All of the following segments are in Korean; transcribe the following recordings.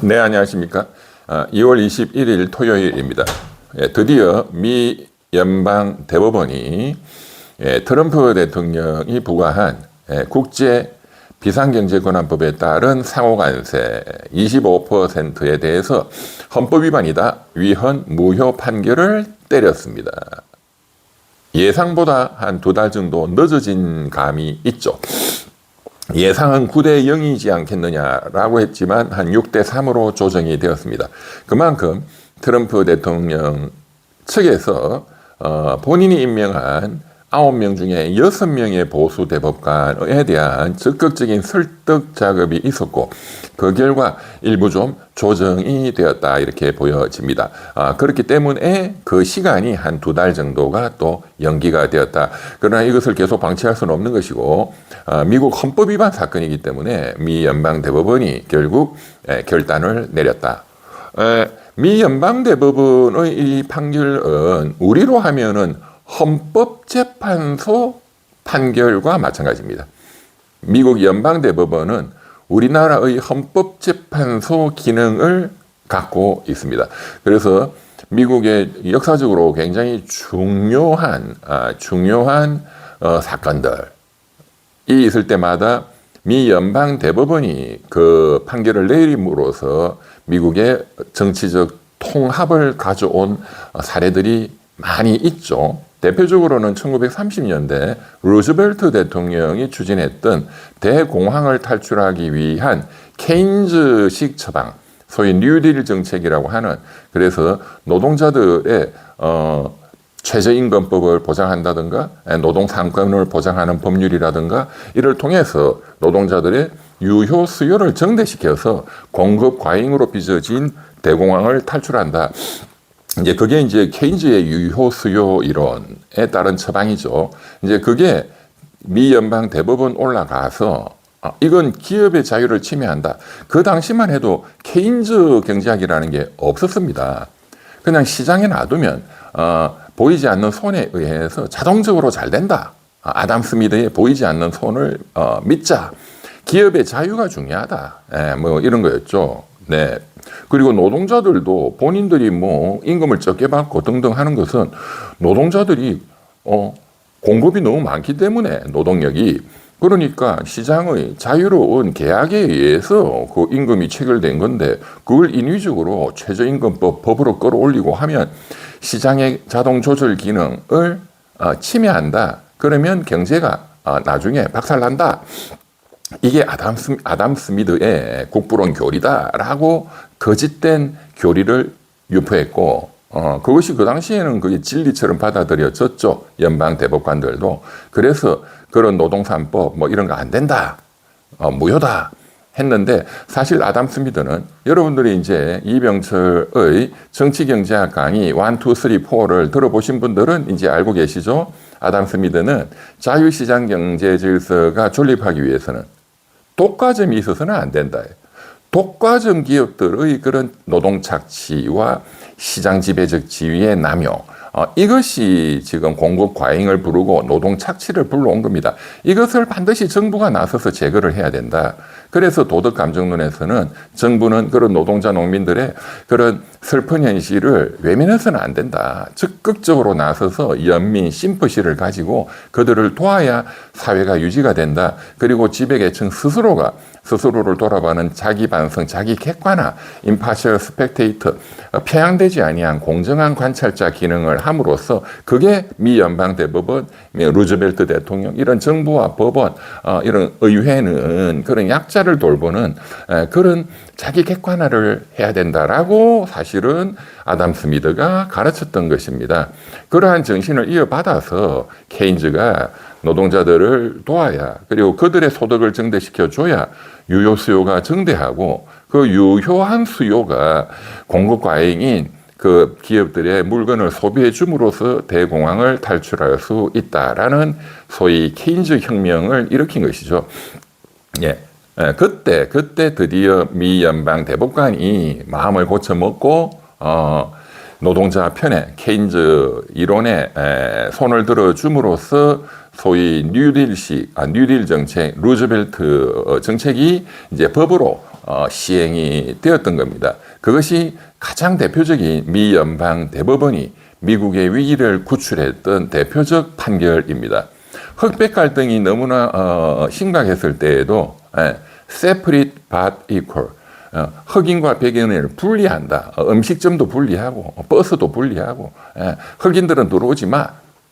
네, 안녕하십니까. 2월 21일 토요일입니다. 드디어 미 연방 대법원이 트럼프 대통령이 부과한 국제 비상경제권한법에 따른 상호관세 25%에 대해서 헌법 위반이다, 위헌 무효 판결을 때렸습니다. 예상보다 한 2달 정도 늦어진 감이 있죠. 예상은 9대 0이지 않겠느냐라고 했지만 한 6대 3으로 조정이 되었습니다. 그만큼 트럼프 대통령 측에서 본인이 임명한 9명 중에 6명의 보수 대법관에 대한 적극적인 설득 작업이 있었고, 그 결과 일부 좀 조정이 되었다, 이렇게 보여집니다. 그렇기 때문에 그 시간이 한 2달 정도가 또 연기가 되었다. 그러나 이것을 계속 방치할 수는 없는 것이고, 미국 헌법 위반 사건이기 때문에 미 연방 대법원이 결국 결단을 내렸다. 미 연방 대법원의 이 판결은 우리로 하면은 헌법재판소 판결과 마찬가지입니다. 미국 연방대법원은 우리나라의 헌법재판소 기능을 갖고 있습니다. 그래서 미국의 역사적으로 굉장히 중요한 사건들이 있을 때마다 미 연방대법원이 그 판결을 내림으로써 미국의 정치적 통합을 가져온 사례들이 많이 있죠. 대표적으로는 1930년대 루즈벨트 대통령이 추진했던 대공황을 탈출하기 위한 케인즈식 처방, 소위 뉴딜 정책이라고 하는, 그래서 노동자들의 최저임금법을 보장한다든가 노동상권을 보장하는 법률이라든가 이를 통해서 노동자들의 유효 수요를 정대시켜서 공급 과잉으로 빚어진 대공황을 탈출한다. 이제 그게 이제 케인즈의 유효 수요 이론에 따른 처방이죠. 이제 그게 미 연방 대법원 올라가서 이건 기업의 자유를 침해한다. 그 당시만 해도 케인즈 경제학이라는 게 없었습니다. 그냥 시장에 놔두면 보이지 않는 손에 의해서 자동적으로 잘 된다. 아담 스미드의 보이지 않는 손을 믿자. 기업의 자유가 중요하다. 뭐 이런 거였죠. 네. 그리고 노동자들도 본인들이 뭐 임금을 적게 받고 등등 하는 것은 노동자들이 공급이 너무 많기 때문에 노동력이, 그러니까 시장의 자유로운 계약에 의해서 그 임금이 체결된 건데 그걸 인위적으로 최저임금법 법으로 끌어올리고 하면 시장의 자동 조절 기능을 침해한다. 그러면 경제가 나중에 박살난다. 이게 아담 스미드의 국부론 교리다라고 거짓된 교리를 유포했고, 그것이 그 당시에는 그게 진리처럼 받아들여졌죠. 연방 대법관들도. 그래서 그런 노동3법 뭐 이런 거 안 된다, 무효다 했는데, 사실 아담 스미드는 여러분들이 이제 이병철의 정치경제학 강의 1, 2, 3, 4를 들어보신 분들은 이제 알고 계시죠. 아담 스미드는 자유시장 경제 질서가 존립하기 위해서는 독과점이 있어서는 안 된다. 독과점 기업들의 그런 노동 착취와 시장 지배적 지위의 남용, 이것이 지금 공급 과잉을 부르고 노동 착취를 불러온 겁니다. 이것을 반드시 정부가 나서서 제거를 해야 된다. 그래서 도덕 감정론에서는 정부는 그런 노동자 농민들의 그런 슬픈 현실을 외면해서는 안 된다. 적극적으로 나서서 연민 심퍼시를 가지고 그들을 도와야 사회가 유지가 된다. 그리고 지배계층 스스로를 돌아보는 자기 반성, 자기 객관화, impartial spectator, 편향되지 아니한 공정한 관찰자 기능을 함으로써 그게 미 연방 대법원, 루즈벨트 대통령, 이런 정부와 법원, 이런 의회는 그런 약자를 돌보는 그런 자기 객관화를 해야 된다라고 사실은 아담 스미드가 가르쳤던 것입니다. 그러한 정신을 이어받아서 케인즈가 노동자들을 도와야, 그리고 그들의 소득을 정대시켜 줘야 유효 수요가 정대하고, 그 유효한 수요가 공급 과잉인 그 기업들의 물건을 소비해 줌으로써 대공황을 탈출할 수 있다라는 소위 케인즈 혁명을 일으킨 것이죠. 예. 그때 드디어 미 연방 대법관이 마음을 고쳐먹고 노동자 편에 케인즈 이론에 손을 들어줌으로써 소위 뉴딜 정책, 루즈벨트 정책이 이제 법으로 시행이 되었던 겁니다. 그것이 가장 대표적인 미 연방 대법원이 미국의 위기를 구출했던 대표적 판결입니다. 흑백 갈등이 너무나 심각했을 때에도 separate but equal, 흑인과 백인을 분리한다. 음식점도 분리하고 버스도 분리하고 흑인들은 들어오지 마.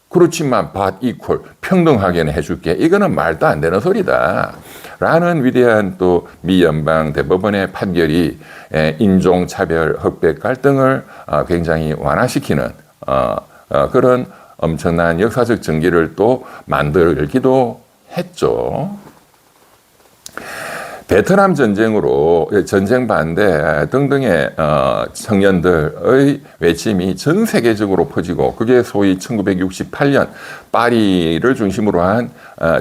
그렇지만 but equal, 평등하게는 해줄게. 이거는 말도 안 되는 소리다. 라는 위대한 또 미 연방 대법원의 판결이 인종차별, 흑백 갈등을 굉장히 완화시키는 그런 엄청난 역사적 전기를 또 만들기도 했죠. 베트남 전쟁으로 전쟁 반대 등등의 청년들의 외침이 전 세계적으로 퍼지고 그게 소위 1968년 파리를 중심으로 한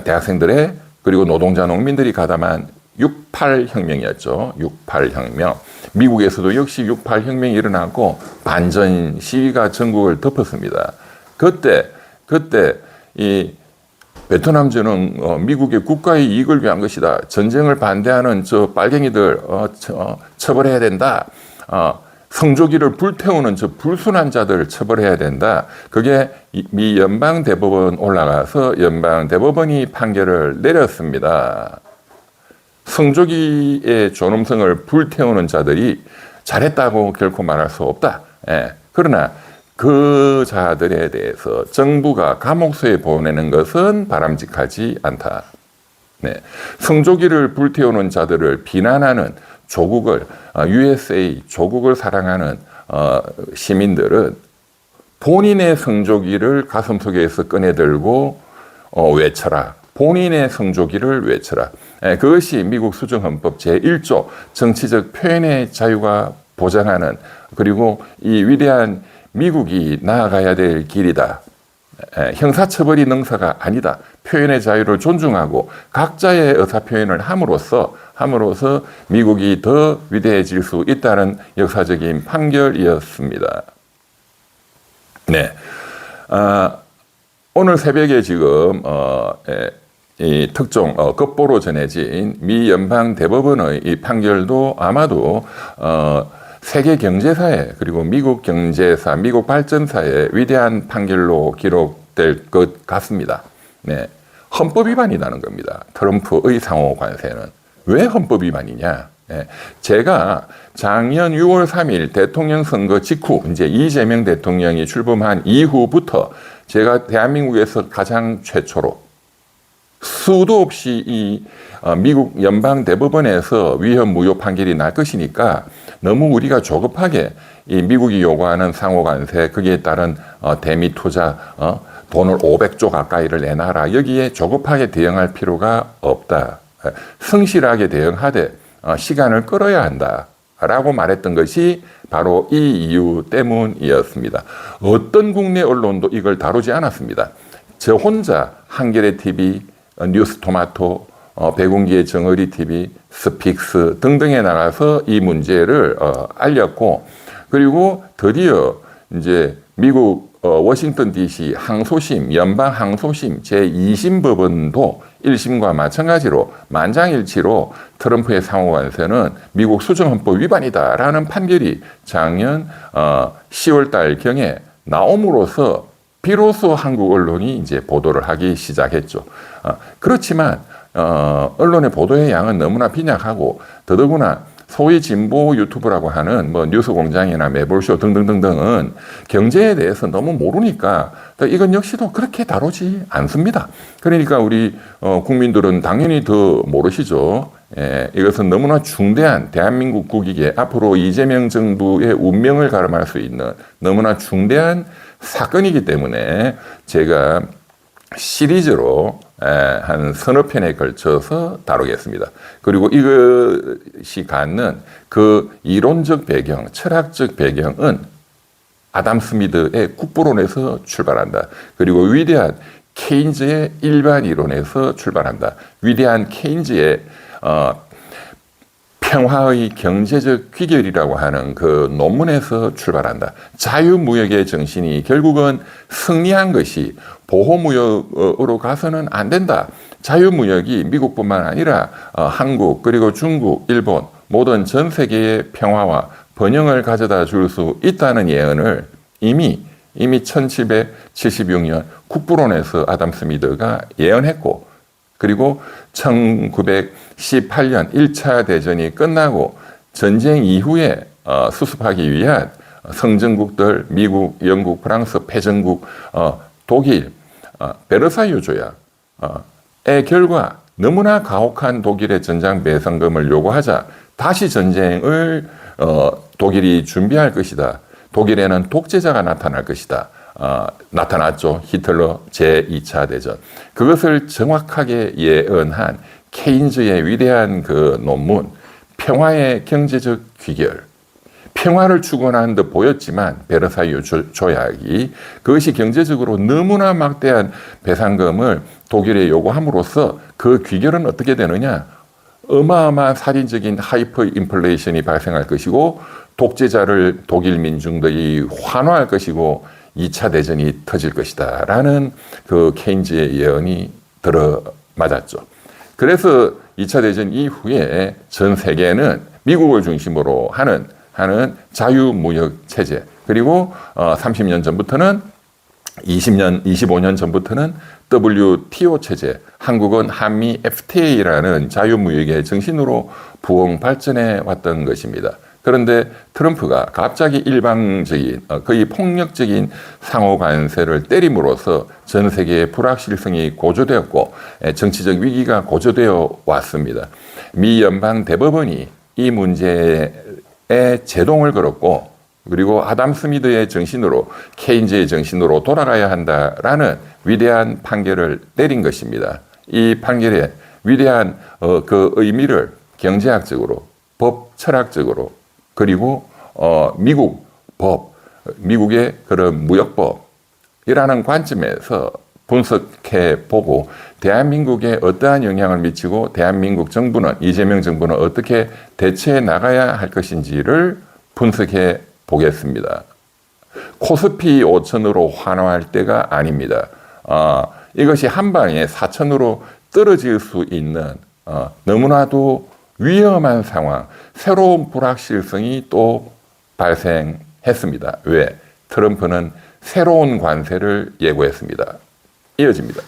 대학생들의 그리고 노동자 농민들이 가담한 68 혁명이었죠. 68 혁명. 미국에서도 역시 68 혁명이 일어나고 반전 시위가 전국을 덮었습니다. 그때 이 베트남전은 미국의 국가의 이익을 위한 것이다. 전쟁을 반대하는 저 빨갱이들 처벌해야 된다. 성조기를 불태우는 저 불순한 자들을 처벌해야 된다. 그게 미 연방대법원 올라가서 연방대법원이 판결을 내렸습니다. 성조기의 존엄성을 불태우는 자들이 잘했다고 결코 말할 수 없다. 그러나 그 자들에 대해서 정부가 감옥소에 보내는 것은 바람직하지 않다. 성조기를 불태우는 자들을 비난하는 조국을 USA 조국을 사랑하는 시민들은 본인의 성조기를 가슴속에서 꺼내들고 외쳐라. 본인의 성조기를 외쳐라. 그것이 미국 수정헌법 제1조 정치적 표현의 자유가 보장하는 그리고 이 위대한 미국이 나아가야 될 길이다. 형사처벌이 능사가 아니다. 표현의 자유를 존중하고 각자의 의사표현을 함으로써 미국이 더 위대해질 수 있다는 역사적인 판결이었습니다. 네. 오늘 새벽에 지금 이 특종 급보로 전해진 미 연방 대법원의 이 판결도 아마도 세계 경제사에 그리고 미국 경제사, 미국 발전사의 위대한 판결로 기록될 것 같습니다. 네. 헌법 위반이라는 겁니다. 트럼프의 상호 관세는. 왜 헌법 위반이냐? 네. 제가 작년 6월 3일 대통령 선거 직후 이제 이재명 대통령이 출범한 이후부터 제가 대한민국에서 가장 최초로 수도 없이 이 미국 연방 대법원에서 위헌 무효 판결이 날 것이니까 너무 우리가 조급하게 이 미국이 요구하는 상호 관세 거기에 따른 대미 투자 돈을 500조 가까이를 내놔라. 여기에 조급하게 대응할 필요가 없다. 성실하게 대응하되 시간을 끌어야 한다. 라고 말했던 것이 바로 이 이유 때문이었습니다. 어떤 국내 언론도 이걸 다루지 않았습니다. 저 혼자 한겨레 TV, 뉴스토마토, 백운기의 정어리 TV, 스픽스 등등에 나가서 이 문제를 알렸고, 그리고 드디어 이제 미국 워싱턴 DC 항소심, 연방 항소심 제2심 법원도 1심과 마찬가지로 만장일치로 트럼프의 상호 관세는 미국 수정헌법 위반이다라는 판결이 작년 10월 달 경에 나옴으로써 비로소 한국 언론이 이제 보도를 하기 시작했죠. 그렇지만 언론의 보도의 양은 너무나 빈약하고 더더구나 소위 진보 유튜브라고 하는 뭐 뉴스공장이나 매볼쇼 등등등등은 경제에 대해서 너무 모르니까 이건 역시도 그렇게 다루지 않습니다. 그러니까 우리 국민들은 당연히 더 모르시죠. 이것은 너무나 중대한 대한민국 국익에 앞으로 이재명 정부의 운명을 가름할 수 있는 너무나 중대한 사건이기 때문에 제가 시리즈로 한 서너 편에 걸쳐서 다루겠습니다. 그리고 이것이 갖는 그 이론적 배경, 철학적 배경은 아담 스미드의 국부론에서 출발한다. 그리고 위대한 케인즈의 일반 이론에서 출발한다. 위대한 케인즈의 평화의 경제적 귀결이라고 하는 그 논문에서 출발한다. 자유무역의 정신이 결국은 승리한 것이 보호무역으로 가서는 안 된다. 자유무역이 미국뿐만 아니라 한국 그리고 중국, 일본 모든 전 세계의 평화와 번영을 가져다 줄 수 있다는 예언을 이미 1776년 국부론에서 아담 스미드가 예언했고, 그리고 1918년 1차 대전이 끝나고 전쟁 이후에 수습하기 위한 성전국들, 미국, 영국, 프랑스, 패전국, 독일, 베르사유 조약의 결과 너무나 가혹한 독일의 전장 배상금을 요구하자 다시 전쟁을 독일이 준비할 것이다. 독일에는 독재자가 나타날 것이다. 나타났죠. 히틀러 제2차 대전. 그것을 정확하게 예언한 케인즈의 위대한 그 논문, 평화의 경제적 귀결. 평화를 추구하는 듯 보였지만 베르사유 조약이 그것이 경제적으로 너무나 막대한 배상금을 독일에 요구함으로써 그 귀결은 어떻게 되느냐? 어마어마한 살인적인 하이퍼 인플레이션이 발생할 것이고 독재자를 독일 민중들이 환호할 것이고 2차 대전이 터질 것이다 라는 그 케인즈의 예언이 들어맞았죠. 그래서 2차 대전 이후에 전 세계는 미국을 중심으로 하는 자유무역 체제, 그리고 30년 전부터는 25년 전부터는 WTO 체제, 한국은 한미 FTA라는 자유무역의 정신으로 부흥 발전해 왔던 것입니다. 그런데 트럼프가 갑자기 일방적인 거의 폭력적인 상호 관세를 때림으로써 전 세계의 불확실성이 고조되었고 정치적 위기가 고조되어 왔습니다. 미 연방 대법원이 이 문제에 제동을 걸었고, 그리고 아담 스미드의 정신으로, 케인즈의 정신으로 돌아가야 한다라는 위대한 판결을 내린 것입니다. 이 판결의 위대한 그 의미를 경제학적으로, 법 철학적으로, 그리고 미국 법, 미국의 그런 무역법이라는 관점에서 분석해 보고 대한민국에 어떠한 영향을 미치고 대한민국 정부는, 이재명 정부는 어떻게 대처해 나가야 할 것인지를 분석해 보겠습니다. 코스피 5천으로 환호할 때가 아닙니다. 이것이 한 방에 4천으로 떨어질 수 있는 너무나도 위험한 상황, 새로운 불확실성이 또 발생했습니다. 왜? 트럼프는 새로운 관세를 예고했습니다. 이어집니다.